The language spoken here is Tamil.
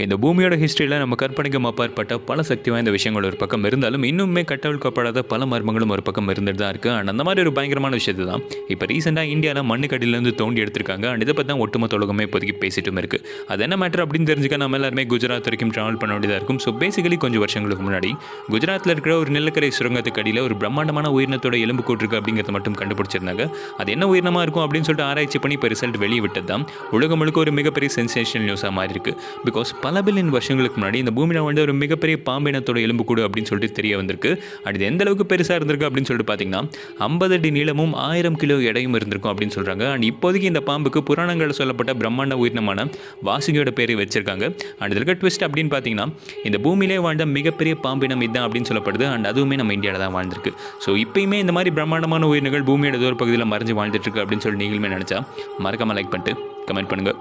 இந்த பூமியோட ஹிஸ்ட்ரியில் நம்ம கற்பனைக்கு அப்பாற்பட்ட பல சக்தி வாய்ந்த விஷயங்கள் ஒரு பக்கம் இருந்தாலும் இன்னுமே கட்டவிழ்க்கப்படாத பல மர்மங்களும் ஒரு பக்கம் இருந்துட்டு தான் இருக்குது. அண்ட் அந்த மாதிரி ஒரு பயங்கரமான விஷயத்தை தான் இப்போ ரீசெண்டாக இந்தியாவில் மண்ணுக்கடியிலேருந்து தோண்டி எடுத்திருக்காங்க. அண்ட் இதை பற்றி தான் ஒட்டுமொத்த உலகமே இப்போதைக்கு பேசிட்டும் இருக்குது. அது என்ன மேட்டர் அப்படின்னு தெரிஞ்சுக்க நம்ம எல்லாருமே குஜராத் வரைக்கும் ட்ராவல் பண்ண வேண்டியதாக இருக்கும். ஸோ பேசிக்கலி கொஞ்சம் வருஷங்களுக்கு முன்னாடி குஜராத்தில் இருக்கிற ஒரு நிலக்கரை சுரங்கத்துக்கு அடியில் ஒரு பிரம்மாண்டமான உயிரினத்தோட எலும்பு கூட்டிருக்கு அப்படிங்கிறத மட்டும் கண்டுபிடிச்சிருந்தாங்க. அது என்ன உயிரினமாக இருக்கும் அப்படின்னு சொல்லிட்டு ஆராய்ச்சி பண்ணி இப்போ ரிசல்ட் வெளியே விட்டது தான் உலகம் முழுக்க ஒரு மிகப்பெரிய சென்சேஷனல் நியூஸாக மாறி இருக்கு. பிகாஸ் பல பில்லியன் வருஷங்களுக்கு முன்னாடி இந்த பூமியில் வந்து ஒரு மிகப்பெரிய பாம்பினத்தோட எலும்புக்கூடு அப்படின்னு சொல்லிட்டு தெரிய வந்திருக்கு. அது எந்த அளவுக்கு பெருசாக இருந்திருக்கு அப்படின்னு சொல்லிட்டு பார்த்தீங்கன்னா 50 அடி நீளமும் 1000 கிலோ எடையும் இருந்திருக்கும் அப்படின்னு சொல்கிறாங்க. அண்ட் இப்போதைக்கு இந்த பாம்புக்கு புராணங்களில் சொல்லப்பட்ட பிரம்மாண்ட உயிரினமான வாசுகியோட பேரை வச்சிருக்காங்க. அண்ட் இதில் இருக்க ட்விஸ்ட் அப்படின்னு பார்த்தீங்கன்னா இந்த பூமியிலே வாழ்ந்த மிகப்பெரிய பாம்பினம் இதுதான் அப்படின்னு சொல்லப்படுது. அண்ட் அதுவுமே நம்ம இந்தியாவில் தான் வாழ்ந்திருக்கு. ஸோ இப்போயுமே இந்த மாதிரி பிரம்மாண்டமான உயிரினங்கள் பூமியோட ஏதோ ஒரு பகுதியில் மறைஞ்சு வாழ்ந்துட்டு இருக்கு அப்படின்னு சொல்லி நீங்களுமே நினச்சா மறக்காமல் லைக் பண்ணிட்டு கமெண்ட் பண்ணுங்கள்.